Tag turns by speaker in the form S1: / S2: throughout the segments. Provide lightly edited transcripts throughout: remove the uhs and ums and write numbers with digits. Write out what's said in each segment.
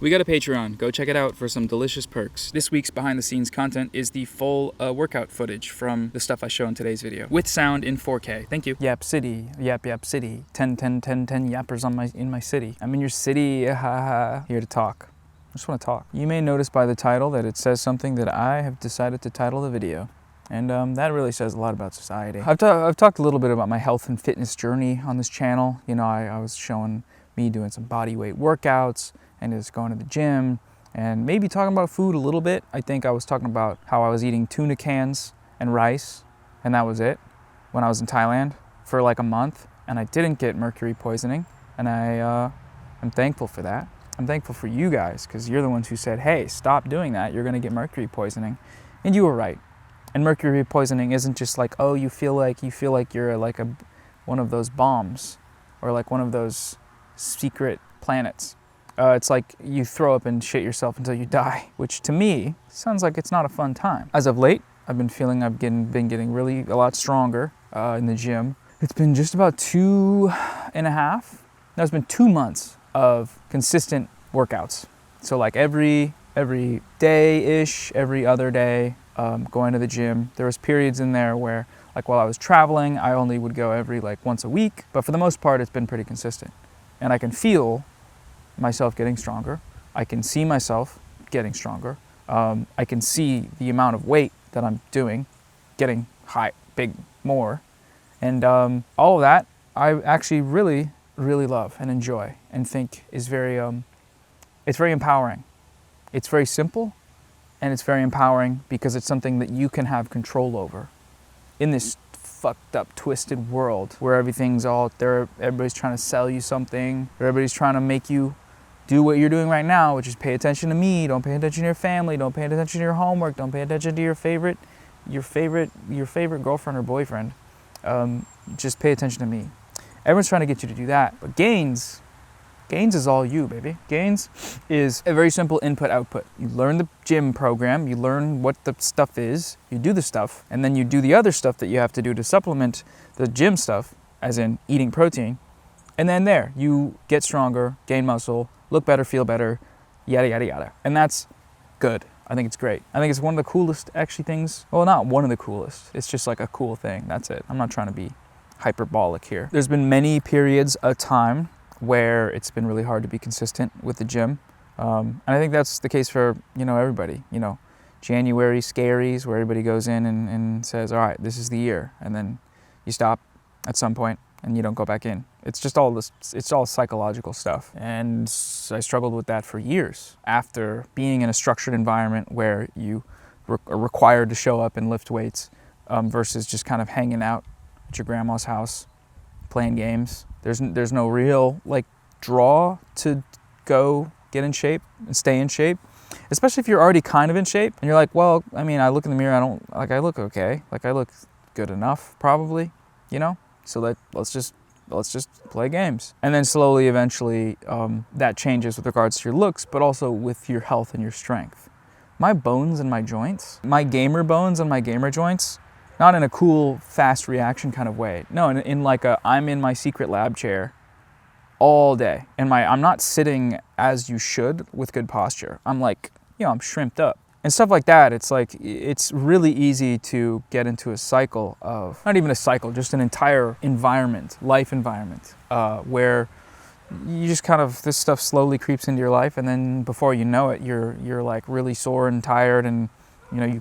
S1: We got a Patreon. Go check it out for some delicious perks. This week's behind the scenes content is the full workout footage from the stuff I show in today's video with sound in 4K. Thank you. Yap City, yap City. 10 yappers in my city. I'm in your city, here to talk. I just want to talk. You may notice by the title that it says something that I have decided to title the video. And that really says a lot about society. I've talked a little bit about my health and fitness journey on this channel. You know, I was showing me doing some body weight workouts and just going to the gym and maybe talking about food a little bit. I think I was talking about how I was eating tuna cans and rice, and that was it when I was in Thailand for like a month, and I didn't get mercury poisoning, and I'm thankful for that. I'm thankful for you guys, because you're the ones who said, hey, stop doing that, you're gonna get mercury poisoning. And you were right. And mercury poisoning isn't just like, oh, you feel like you're like one of those bombs or like one of those secret planets. It's like you throw up and shit yourself until you die, which to me sounds like it's not a fun time. As of late, I've been feeling been getting really a lot stronger in the gym. It's been just about 2.5. It's been 2 months of consistent workouts. So like every day-ish, every other day, going to the gym. There was periods in there where, like while I was traveling, I only would go every like once a week. But for the most part, it's been pretty consistent. And I can feel myself getting stronger. I can see myself getting stronger. I can see the amount of weight that I'm doing getting big, more. And all of that, I actually really, really love and enjoy and think is it's very empowering. It's very simple, and it's very empowering because it's something that you can have control over. In this fucked up, twisted world where everything's all out there, everybody's trying to sell you something, everybody's trying to make you do what you're doing right now, which is pay attention to me, don't pay attention to your family, don't pay attention to your homework, don't pay attention to your favorite girlfriend or boyfriend. Just pay attention to me. Everyone's trying to get you to do that. But gains is all you, baby. Gains is a very simple input-output. You learn the gym program, you learn what the stuff is, you do the stuff, and then you do the other stuff that you have to do to supplement the gym stuff, as in eating protein. And then there, you get stronger, gain muscle, look better, feel better, yada, yada, yada. And that's good. I think it's great. I think it's one of the coolest actually things. Well, not one of the coolest. It's just like a cool thing. That's it. I'm not trying to be hyperbolic here. There's been many periods of time where it's been really hard to be consistent with the gym. And I think that's the case for, everybody. January scaries, where everybody goes in and says, all right, this is the year. And then you stop at some point and you don't go back in. It's just all this, it's all psychological stuff. And I struggled with that for years after being in a structured environment where you are required to show up and lift weights versus just kind of hanging out at your grandma's house, playing games. There's no real draw to go get in shape and stay in shape, especially if you're already kind of in shape and you're like, well, I mean, I look in the mirror, I look okay. I look good enough probably, so let's just play games. And then slowly, eventually, that changes with regards to your looks, but also with your health and your strength. My bones and my joints, my gamer bones and my gamer joints, not in a cool, fast reaction kind of way. No, in like I'm in my secret lab chair all day. And I'm not sitting as you should with good posture. I'm I'm shrimped up. And stuff like that, it's really easy to get into a cycle of, not even a cycle, just an entire life environment, where you just this stuff slowly creeps into your life, and then before you know it, you're like really sore and tired, and you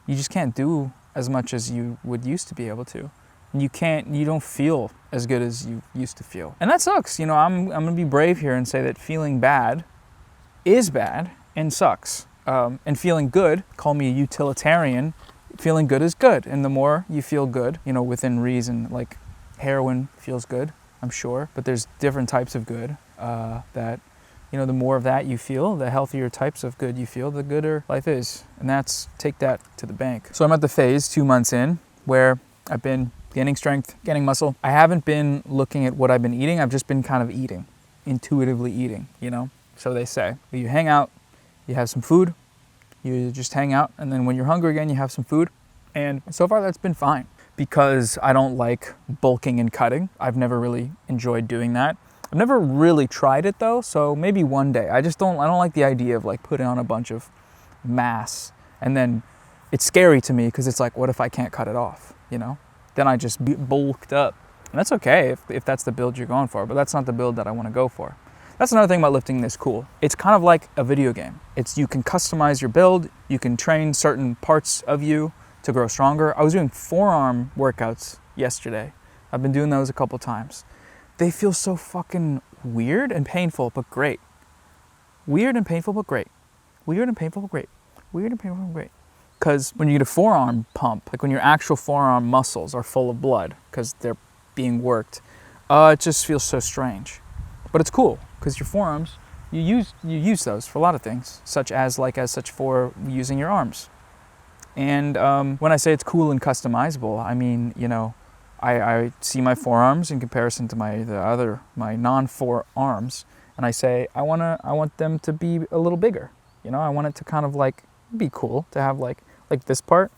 S1: just can't do as much as you would used to be able to. And you don't feel as good as you used to feel. And that sucks. I'm gonna be brave here and say that feeling bad is bad and sucks. And feeling good, call me a utilitarian, feeling good is good. And the more you feel good, within reason, like heroin feels good, I'm sure. But there's different types of good that, the more of that you feel, the healthier types of good you feel, the gooder life is. And take that to the bank. So I'm at the phase 2 months in where I've been gaining strength, gaining muscle. I haven't been looking at what I've been eating. I've just been kind of eating, intuitively eating, So they say, you hang out, you have some food, you just hang out, and then when you're hungry again, you have some food. And so far that's been fine because I don't like bulking and cutting. I've never really enjoyed doing that. I've never really tried it though, so maybe one day. I don't like the idea of like putting on a bunch of mass and then it's scary to me because it's like, what if I can't cut it off, you know? Then I just be bulked up. And that's okay if that's the build you're going for, but that's not the build that I want to go for. That's another thing about lifting this cool. It's kind of like a video game. You can customize your build, you can train certain parts of you to grow stronger. I was doing forearm workouts yesterday. I've been doing those a couple times. They feel so fucking weird and painful, but great. Weird and painful, but great. Weird and painful, but great. Weird and painful, but great. Because when you get a forearm pump, like when your actual forearm muscles are full of blood because they're being worked, it just feels so strange. But it's cool because your forearms, you use those for a lot of things, such as for using your arms. And when I say it's cool and customizable, I mean, you know, I see my forearms in comparison to my non-forearms, and I say I want them to be a little bigger. You know, I want it to kind of like be cool to have like this part,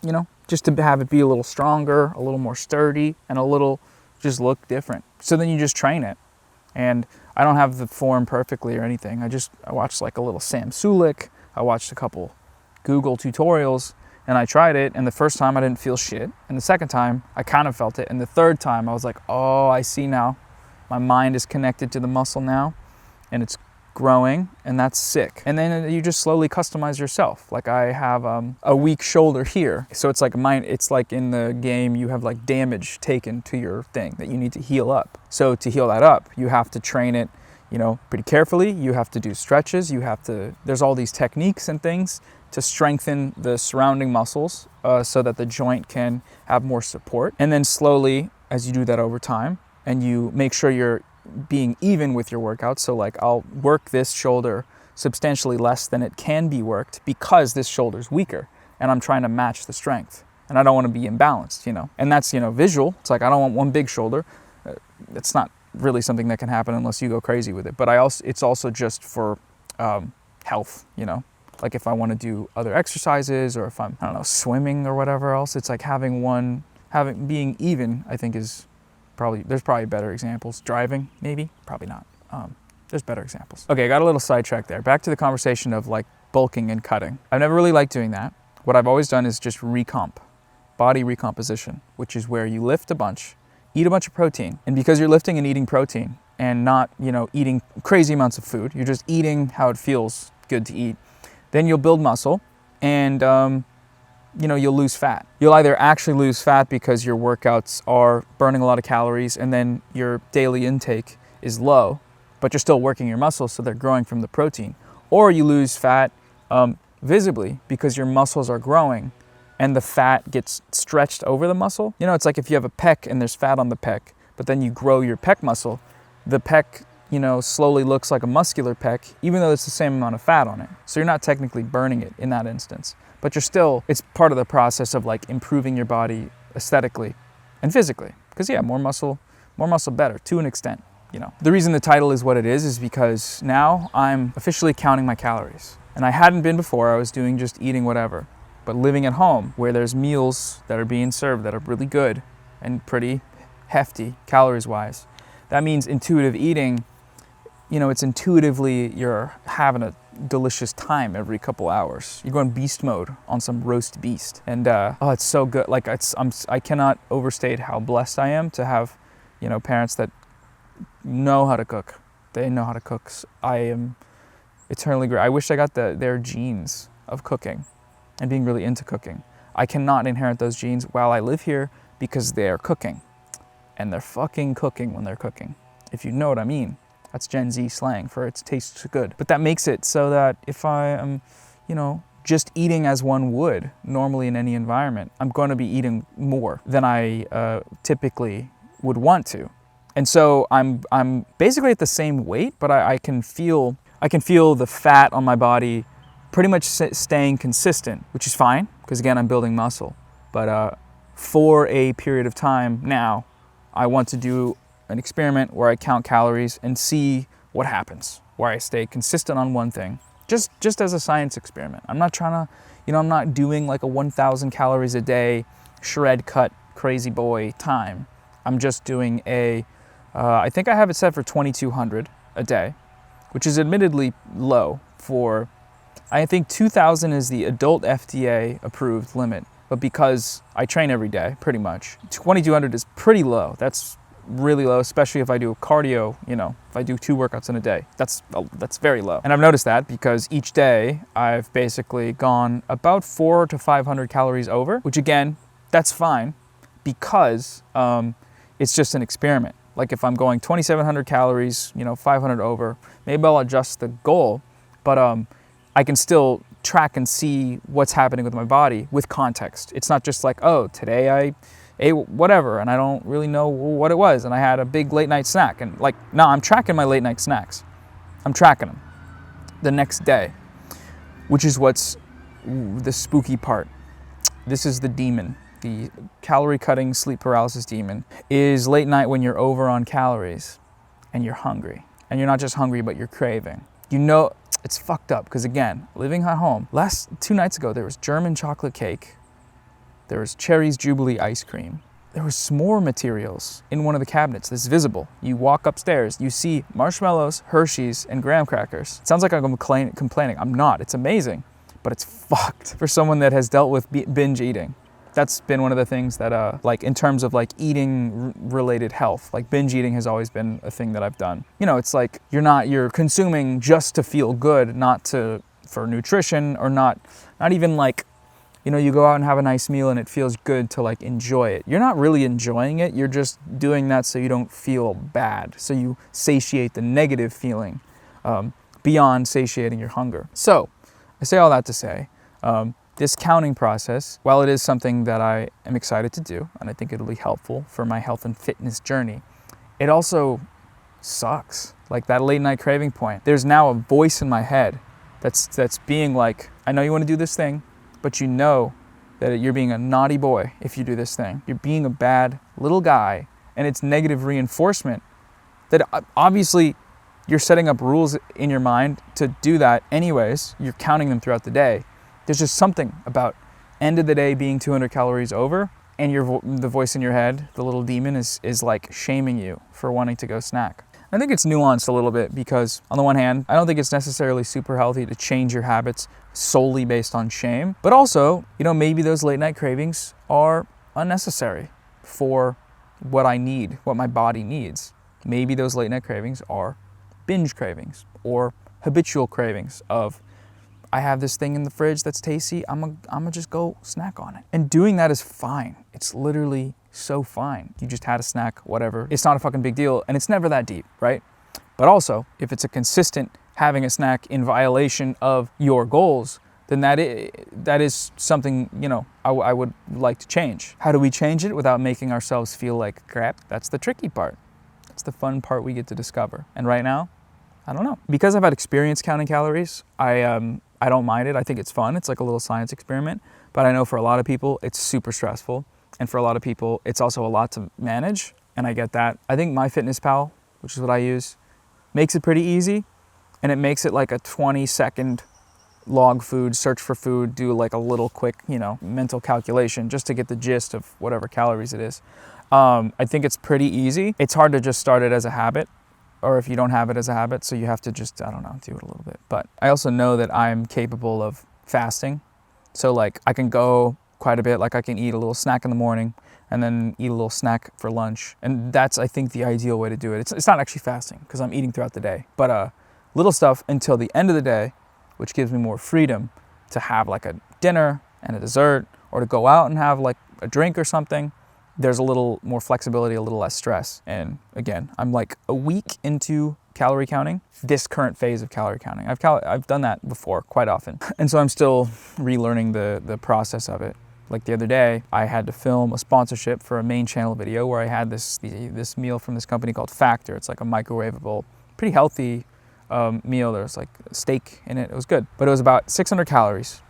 S1: you know, just to have it be a little stronger, a little more sturdy, and a little just look different. So then you just train it. And I don't have the form perfectly or anything. I watched like a little Sam Sulik. I watched a couple Google tutorials and I tried it. And the first time I didn't feel shit. And the second time I kind of felt it. And the third time I was like, oh, I see now. My mind is connected to the muscle now and it's growing, and that's sick. And then you just slowly customize yourself. Like I have a weak shoulder here. So it's like in the game you have like damage taken to your thing that you need to heal up. So to heal that up, you have to train it, you know, pretty carefully. You have to do stretches. There's all these techniques and things to strengthen the surrounding muscles so that the joint can have more support. And then slowly, as you do that over time, and you make sure you're being even with your workouts. So like I'll work this shoulder substantially less than it can be worked because this shoulder's weaker and I'm trying to match the strength and I don't want to be imbalanced, you know. And that's, you know, visual. It's like I don't want one big shoulder. It's not really something that can happen unless you go crazy with it. But it's also just for health, you know. Like if I want to do other exercises or if I'm, I don't know, swimming or whatever else, it's like being even, I think there's probably better examples. Driving, maybe? Probably not. There's better examples. Okay, I got a little sidetracked there. Back to the conversation of like bulking and cutting. I've never really liked doing that. What I've always done is just body recomposition, which is where you lift a bunch, eat a bunch of protein. And because you're lifting and eating protein and not, you know, eating crazy amounts of food, you're just eating how it feels good to eat, then you'll build muscle and you know, you'll lose fat. You'll either actually lose fat because your workouts are burning a lot of calories and then your daily intake is low, but you're still working your muscles so they're growing from the protein. Or you lose fat visibly because your muscles are growing and the fat gets stretched over the muscle. You know, it's like if you have a pec and there's fat on the pec, but then you grow your pec muscle, the pec, you know, slowly looks like a muscular pec, even though it's the same amount of fat on it. So you're not technically burning it in that instance. But it's part of the process of like improving your body aesthetically and physically. Because yeah, more muscle better to an extent, you know. The reason the title is what it is because now I'm officially counting my calories. And I hadn't been before, I was doing just eating whatever. But living at home where there's meals that are being served that are really good and pretty hefty calories wise, that means intuitive eating, you know, it's intuitively you're having a delicious time every couple hours. You're going beast mode on some roast beast. And oh, it's so good. Like I cannot overstate how blessed I am to have, you know, parents that know how to cook. They know how to cook. I am eternally grateful. I wish I got their genes of cooking and being really into cooking. I cannot inherit those genes while I live here because they're cooking. And they're fucking cooking when they're cooking. If you know what I mean. That's Gen Z slang for it tastes good. But that makes it so that if I am, you know, just eating as one would normally in any environment, I'm going to be eating more than I typically would want to. And so I'm basically at the same weight, but I can feel the fat on my body pretty much staying consistent, which is fine because again, I'm building muscle. But for a period of time now, I want to do an experiment where I count calories and see what happens, where I stay consistent on one thing, just as a science experiment. I'm not trying to, you know, I'm not doing like a 1,000 calories a day, shred cut, crazy boy time. I'm just doing a I think I have it set for 2,200 a day, which is admittedly low for, I think 2,000 is the adult FDA approved limit. But because I train every day, pretty much, 2,200 is pretty low. That's really low, especially if I do cardio, if I do 2 workouts in a day. That's very low. And I've noticed that because each day I've basically gone about 400 to 500 calories over, which again, that's fine because it's just an experiment. Like if I'm going 2,700 calories, 500 over, maybe I'll adjust the goal, but I can still track and see what's happening with my body with context. It's not just like, oh, today I ate whatever and I don't really know what it was and I had a big late night snack. And like, no, I'm tracking my late night snacks. I'm tracking them the next day, which is what's the spooky part. This is the demon. The calorie cutting sleep paralysis demon is late night when you're over on calories and you're hungry. And you're not just hungry, but you're craving. It's fucked up because again, living at home, 2 nights ago, there was German chocolate cake. There was Cherry's Jubilee ice cream. There was s'more materials in one of the cabinets that's visible. You walk upstairs, you see marshmallows, Hershey's, and graham crackers. It sounds like I'm complaining. I'm not. It's amazing, but it's fucked for someone that has dealt with binge eating. That's been one of the things that, like in terms of like eating related health, like binge eating has always been a thing that I've done. It's like you're consuming just to feel good, not for nutrition or not even like, you go out and have a nice meal and it feels good to like enjoy it. You're not really enjoying it. You're just doing that so you don't feel bad. So you satiate the negative feeling beyond satiating your hunger. So I say all that to say, this counting process, while it is something that I am excited to do, and I think it'll be helpful for my health and fitness journey, it also sucks. Like that late night craving point. There's now a voice in my head that's being like, I know you want to do this thing, but you know that you're being a naughty boy if you do this thing. You're being a bad little guy, and it's negative reinforcement that obviously you're setting up rules in your mind to do that anyways. You're counting them throughout the day. There's just something about end of the day being 200 calories over and the voice in your head, the little demon, is like shaming you for wanting to go snack. I think it's nuanced a little bit because on the one hand, I don't think it's necessarily super healthy to change your habits solely based on shame, but also, maybe those late night cravings are unnecessary for what I need, what my body needs. Maybe those late night cravings are binge cravings or habitual cravings of, I have this thing in the fridge that's tasty, I'm gonna just go snack on it. And doing that is fine. It's literally so fine. You just had a snack, whatever. It's not a fucking big deal, and it's never that deep, right? But also, if it's a consistent having a snack in violation of your goals, then that is something, I would like to change. How do we change it without making ourselves feel like crap? That's the tricky part. That's the fun part we get to discover. And right now, I don't know. Because I've had experience counting calories, I don't mind it. I think it's fun. It's like a little science experiment. But I know for a lot of people, it's super stressful. And for a lot of people, it's also a lot to manage. And I get that. I think MyFitnessPal, which is what I use, makes it pretty easy. And it makes it like a 20-second log food, search for food, do like a little quick, mental calculation just to get the gist of whatever calories it is. I think it's pretty easy. It's hard to just start it as a habit, or if you don't have it as a habit, so you have to just, do it a little bit. But I also know that I'm capable of fasting. So like I can go quite a bit, like I can eat a little snack in the morning and then eat a little snack for lunch. And that's, I think, the ideal way to do it. It's not actually fasting because I'm eating throughout the day, but little stuff until the end of the day, which gives me more freedom to have like a dinner and a dessert, or to go out and have like a drink or something. There's a little more flexibility, a little less stress. And again, I'm like a week into calorie counting, this current phase of calorie counting. I've done that before quite often. And so I'm still relearning the process of it. Like the other day, I had to film a sponsorship for a main channel video where I had this meal from this company called Factor. It's like a microwavable, pretty healthy meal. There's like steak in it. It was good, but it was about 600 calories.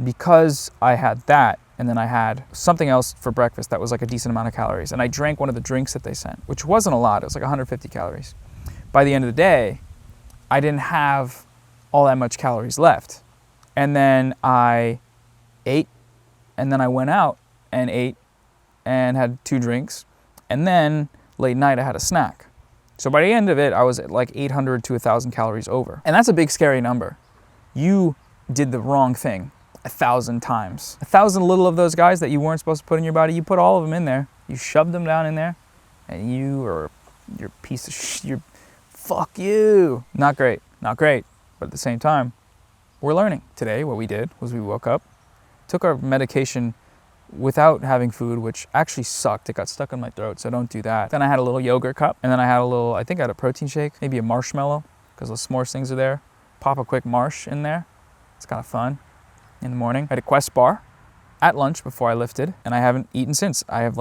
S1: Because I had that, and then I had something else for breakfast that was like a decent amount of calories, and I drank one of the drinks that they sent, which wasn't a lot. It was like 150 calories. By the end of the day, I didn't have all that much calories left. And then I ate, and then I went out and ate and had 2 drinks, and then late night I had a snack. So by the end of it, I was at like 800 to 1,000 calories over. And that's a big, scary number. You did the wrong thing 1,000 times. 1,000 little of those guys that you weren't supposed to put in your body, you put all of them in there. You shoved them down in there, and you're a piece of fuck you. Not great, not great. But at the same time, we're learning. Today, what we did was we woke up, took our medication without having food, which actually sucked. It got stuck in my throat, so don't do that. Then I had a little yogurt cup, and then I had I think I had a protein shake, maybe a marshmallow, because those s'mores things are there. Pop a quick marsh in there. It's kind of fun in the morning. I had a Quest bar at lunch before I lifted, and I haven't eaten since. I have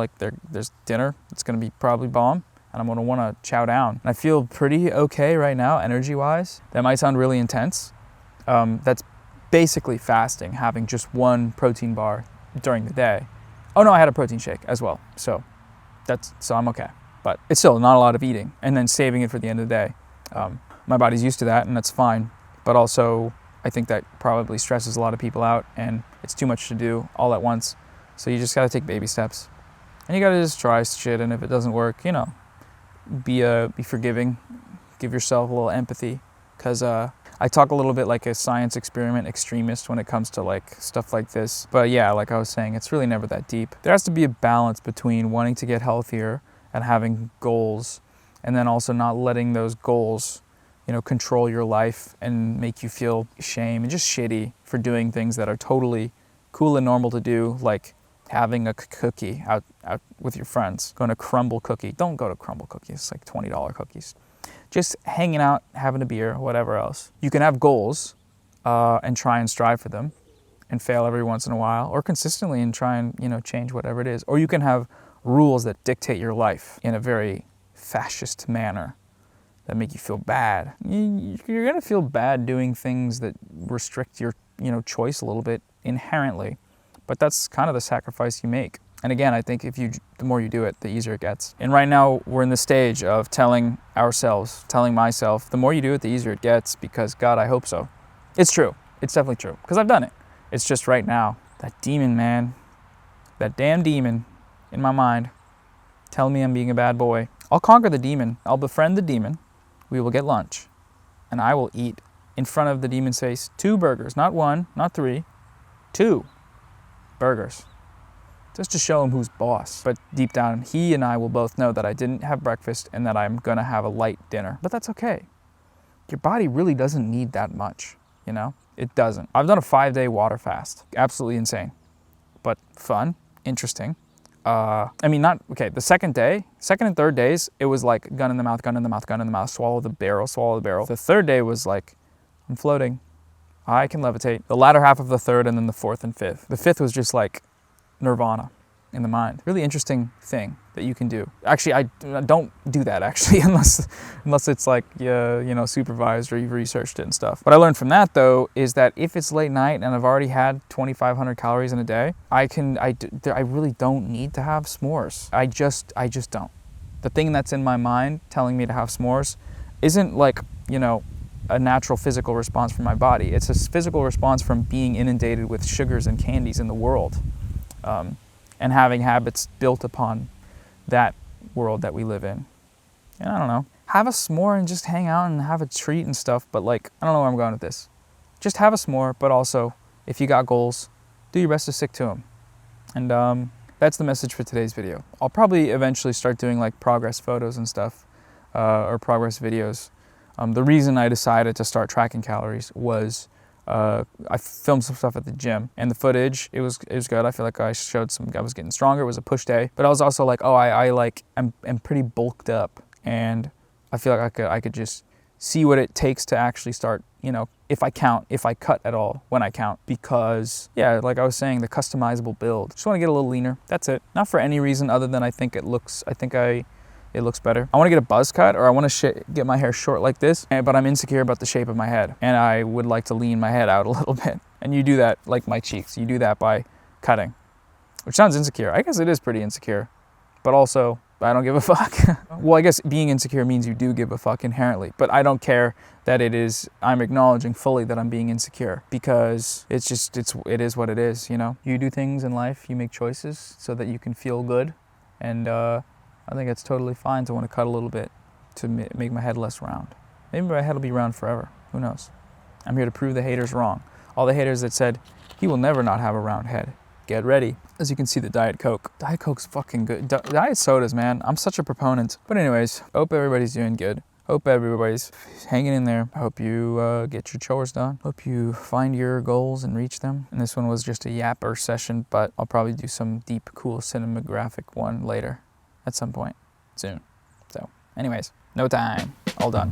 S1: there's dinner. It's going to be probably bomb, and I'm going to want to chow down. And I feel pretty okay right now, energy-wise. That might sound really intense. That's basically fasting, having just one protein bar during the day. Oh no, I had a protein shake as well. So I'm okay. But it's still not a lot of eating, and then saving it for the end of the day. My body's used to that, and that's fine. But also, I think that probably stresses a lot of people out, and it's too much to do all at once. So you just gotta take baby steps, and you gotta just try shit. And if it doesn't work, be forgiving, give yourself a little empathy, because I talk a little bit like a science experiment extremist when it comes to like stuff like this. But yeah, like I was saying, it's really never that deep. There has to be a balance between wanting to get healthier and having goals, and then also not letting those goals, control your life and make you feel shame and just shitty for doing things that are totally cool and normal to do, like having a cookie out with your friends, going to Crumble Cookie. Don't go to Crumble Cookie, it's like $20 cookies. Just hanging out, having a beer, whatever else. You can have goals and try and strive for them and fail every once in a while, or consistently and try and, change whatever it is. Or you can have rules that dictate your life in a very fascist manner that make you feel bad. You're gonna feel bad doing things that restrict your, choice a little bit inherently, but that's kind of the sacrifice you make. And again, I think the more you do it, the easier it gets. And right now, we're in the stage of telling myself, the more you do it, the easier it gets, because God, I hope so. It's true. It's definitely true, because I've done it. It's just right now, that demon, man, that damn demon in my mind, telling me I'm being a bad boy. I'll conquer the demon. I'll befriend the demon. We will get lunch, and I will eat in front of the demon's face 2 burgers, not 1, not 3, 2 burgers. Just to show him who's boss. But deep down, he and I will both know that I didn't have breakfast and that I'm gonna have a light dinner. But that's okay. Your body really doesn't need that much, It doesn't. I've done a 5-day water fast. Absolutely insane. But fun, interesting. The second and third days, it was like gun in the mouth, swallow the barrel. The third day was like, I'm floating. I can levitate. The latter half of the third, and then the fourth and fifth. The fifth was just like nirvana in the mind. Really interesting thing that you can do. Actually, I don't do that actually unless it's like supervised or you've researched it and stuff. What I learned from that though is that if it's late night and I've already had 2,500 calories in a day, I really don't need to have s'mores. I just don't. The thing that's in my mind telling me to have s'mores isn't like a natural physical response from my body. It's a physical response from being inundated with sugars and candies in the world. And having habits built upon that world that we live in. And I don't know, have a s'more and just hang out and have a treat and stuff, but I don't know where I'm going with this. Just have a s'more, but also, if you got goals, do your best to stick to them. And that's the message for today's video. I'll probably eventually start doing progress photos and stuff, or progress videos. The reason I decided to start tracking calories was I filmed some stuff at the gym, and the footage, it was good. I feel like I was getting stronger. It was a push day, but I was also like, I'm pretty bulked up, and I feel like I could just see what it takes to actually start, if I cut at all when I count, because yeah, like I was saying, the customizable build. Just want to get a little leaner. That's it. Not for any reason other than it looks better. I want to get a buzz cut, or I want to get my hair short like this, but I'm insecure about the shape of my head, and I would like to lean my head out a little bit. And you do that like my cheeks. You do that by cutting, which sounds insecure. I guess it is pretty insecure, but also I don't give a fuck. Well, I guess being insecure means you do give a fuck inherently, but I don't care that I'm acknowledging fully that I'm being insecure, because it is what it is, You do things in life, you make choices so that you can feel good, and I think it's totally fine to want to cut a little bit. to make my head less round. Maybe my head will be round forever. Who knows? I'm here to prove the haters wrong. All the haters that said, he will never not have a round head. Get ready. As you can see, the Diet Coke. Diet Coke's fucking good. Diet sodas, man. I'm such a proponent. But anyways, hope everybody's doing good. Hope everybody's hanging in there. I hope you get your chores done. Hope you find your goals and reach them. And this one was just a yapper session, but I'll probably do some deep, cool cinematographic one later at some point soon. So anyways, no time. All done.